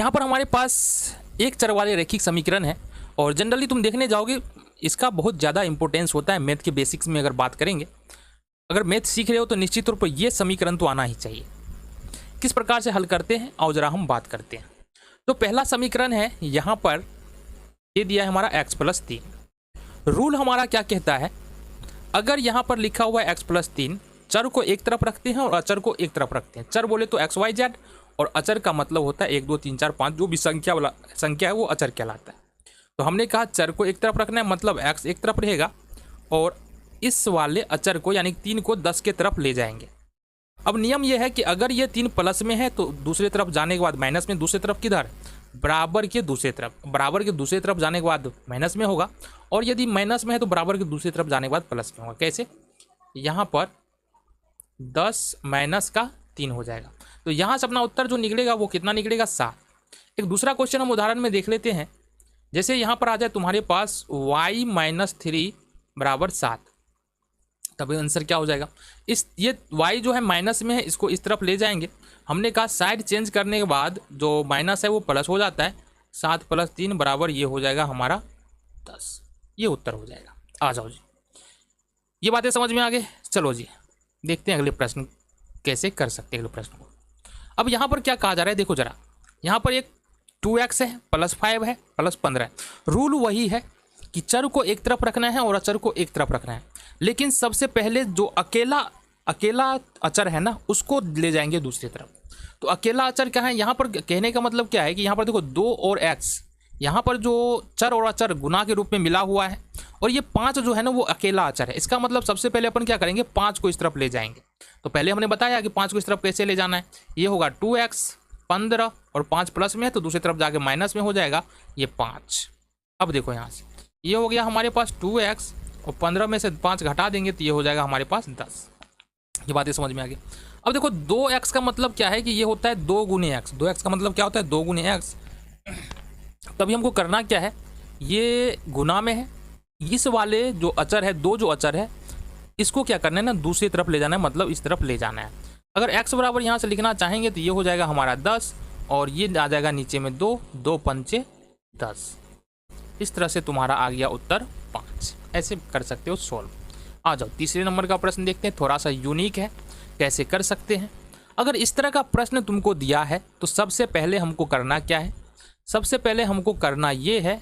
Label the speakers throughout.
Speaker 1: यहाँ पर हमारे पास एक चर वाले रैखिक समीकरण है और जनरली तुम देखने जाओगे इसका बहुत ज़्यादा इंपॉर्टेंस होता है मैथ के बेसिक्स में। अगर बात करेंगे, अगर मैथ सीख रहे हो तो निश्चित तौर पर ये समीकरण तो आना ही चाहिए। किस प्रकार से हल करते हैं आओ जरा हम बात करते हैं। तो पहला समीकरण है, यहाँ पर ये दिया है हमारा x+3। रूल हमारा क्या कहता है, अगर यहाँ पर लिखा हुआ है x+3, चर को एक तरफ रखते हैं और अचर को एक तरफ रखते हैं। चर बोले तो x y z और अचर का मतलब होता है 1 2 3 4 5, जो भी संख्या है वो अचर कहलाता है। तो हमने कहा चर को एक तरफ रखना है, मतलब x एक तरफ रहेगा और इस वाले अचर को यानी 3 को 10 के तरफ ले जाएंगे। अब नियम यह है कि अगर ये 3 प्लस में है तो दूसरी तरफ जाने के बाद माइनस में, दूसरी तरफ किधर, बराबर के दूसरी तरफ, बराबर के दूसरी तरफ जाने के बाद माइनस में होगा, और यदि माइनस में है तो बराबर के दूसरी तरफ जाने के बाद प्लस में होगा। कैसे, यहाँ पर 10 माइनस का 3 हो जाएगा। तो यहाँ से अपना उत्तर जो निकलेगा वो कितना निकलेगा, 7। एक दूसरा क्वेश्चन हम उदाहरण में देख लेते हैं। जैसे यहाँ पर आ जाए तुम्हारे पास y-3 बराबर 7, तब आंसर क्या हो जाएगा, ये y जो है माइनस में है, इसको इस तरफ ले जाएंगे। हमने कहा साइड चेंज करने के बाद जो माइनस है वो प्लस हो जाता है। 7 + 3 बराबर ये हो जाएगा हमारा 10। ये उत्तर हो जाएगा। आ जाओ जी, ये बातें समझ में आ गए। चलो जी देखते हैं अगले प्रश्न कैसे कर सकते हैं अगले प्रश्न को। अब यहाँ पर क्या कहा जा रहा है, देखो जरा, यहाँ पर एक 2x है, +5 है, +15 है। रूल वही है कि चर को एक तरफ रखना है और अचर को एक तरफ रखना है, लेकिन सबसे पहले जो अकेला अचर है ना उसको ले जाएंगे दूसरी तरफ। तो अकेला अचर क्या है, यहाँ पर कहने का मतलब क्या है कि यहाँ पर देखो 2 और x, यहाँ पर जो चर और अचर गुना के रूप में मिला हुआ है, और ये 5 जो है ना वो अकेला अचर है। इसका मतलब सबसे पहले अपन क्या करेंगे, 5 को इस तरफ ले जाएंगे। तो पहले हमने बताया कि 5 को इस तरफ कैसे ले जाना है। ये होगा 2x 15 और 5 प्लस में है तो दूसरी तरफ जाके माइनस में हो जाएगा ये 5। अब देखो यहाँ से ये हो गया हमारे पास 2x और 15 में से 5 घटा देंगे तो ये हो जाएगा हमारे पास 10। ये बातें समझ में आ गई। अब देखो 2x का मतलब क्या है कि ये होता है 2 गुने x। 2x का मतलब क्या होता है, 2 गुने x। तभी हमको करना क्या है, ये गुना में है, इस वाले जो अचर है, 2 जो अचर है इसको क्या करना है ना दूसरी तरफ ले जाना है, मतलब इस तरफ ले जाना है। अगर x बराबर यहाँ से लिखना चाहेंगे तो ये हो जाएगा हमारा 10 और ये आ जाएगा नीचे में 2, 2 पंचे 10। इस तरह से तुम्हारा आ गया उत्तर 5। ऐसे कर सकते हो सॉल्व। आ जाओ तीसरे नंबर का प्रश्न देखते हैं, थोड़ा सा यूनिक है, कैसे कर सकते हैं। अगर इस तरह का प्रश्न तुमको दिया है तो सबसे पहले हमको करना क्या है, सबसे पहले हमको करना ये है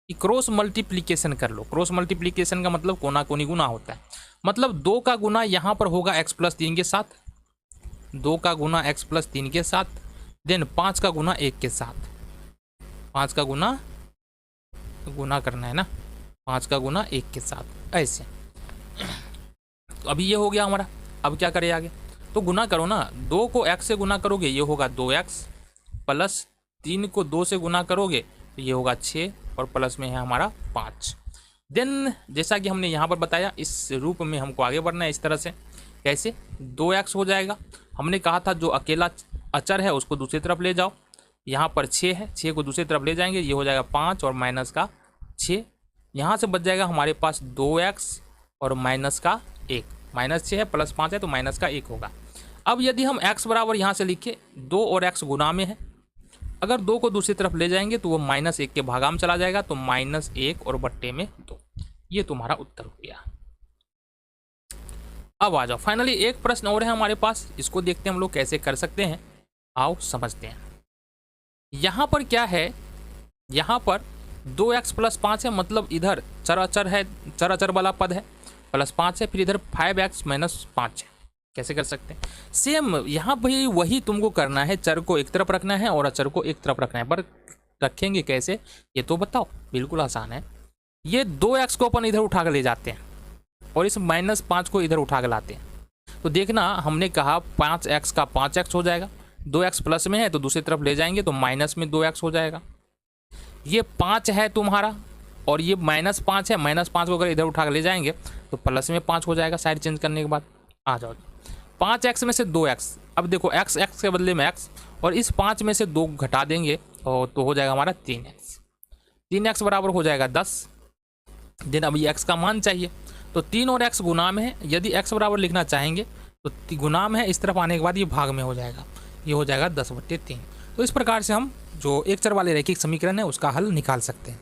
Speaker 1: कि क्रॉस मल्टीप्लिकेशन कर लो। क्रॉस मल्टीप्लिकेशन का मतलब कोना कोनी गुना होता है, मतलब 2 का गुना यहाँ पर होगा x+3 के साथ, 2 का गुना x+3 के साथ, देन 5 का गुना 1 के साथ। 5 का गुना करना है ना, 5 का गुना 1 के साथ, ऐसे। तो अभी ये हो गया हमारा। अब क्या करें आगे, तो गुना करो ना, 2 को x से गुना करोगे ये होगा 2x, प्लस 3 को 2 से गुना करोगे तो ये होगा 6 और प्लस में है हमारा 5। देन जैसा कि हमने यहाँ पर बताया इस रूप में हमको आगे बढ़ना है। इस तरह से कैसे, 2x हो जाएगा, हमने कहा था जो अकेला अचर है उसको दूसरी तरफ ले जाओ। यहाँ पर 6 है, 6 को दूसरी तरफ ले जाएंगे, ये हो जाएगा 5 और माइनस का 6। यहाँ से बच जाएगा हमारे पास 2x और माइनस का 1, -6 है प्लस 5 है तो माइनस का 1 होगा। अब यदि हम x बराबर यहाँ से लिखे, 2 और x गुना में है, अगर 2 को दूसरी तरफ ले जाएंगे तो वो -1 के भागा में चला जाएगा, तो -1 और बट्टे में 2। ये तुम्हारा उत्तर हो गया। अब आ जाओ फाइनली एक प्रश्न और है हमारे पास, इसको देखते हैं हम लोग कैसे कर सकते हैं। आओ समझते हैं। यहाँ पर क्या है, यहाँ पर 2x + 5 है, मतलब इधर चर अचर वाला पद है, +5 है, फिर इधर 5x - 5 है। कैसे कर सकते हैं, सेम यहाँ भी वही तुमको करना है, चर को एक तरफ रखना है और अचर को एक तरफ रखना है। पर रखेंगे कैसे ये तो बताओ। बिल्कुल आसान है, ये 2x को अपन इधर उठा कर ले जाते हैं और इस -5 को इधर उठा कर लाते हैं। तो देखना हमने कहा 5x का 5x हो जाएगा, 2x प्लस में है तो दूसरी तरफ ले जाएंगे तो माइनस में 2x हो जाएगा। ये 5 है तुम्हारा और ये -5 है, -5 को अगर इधर उठा कर ले जाएंगे तो प्लस में 5 हो जाएगा साइड चेंज करने के बाद। आ जाओ 5x में से 2x, अब देखो x के बदले में x और इस 5 में से 2 घटा देंगे और तो हो जाएगा हमारा 3x। 3x बराबर हो जाएगा 10। देन अब ये x का मान चाहिए तो 3 और x गुना में है, यदि x बराबर लिखना चाहेंगे तो गुना में है, इस तरफ आने के बाद ये भाग में हो जाएगा, ये हो जाएगा 10/3। तो इस प्रकार से हम जो एक चर वाले रैखिक समीकरण है उसका हल निकाल सकते हैं।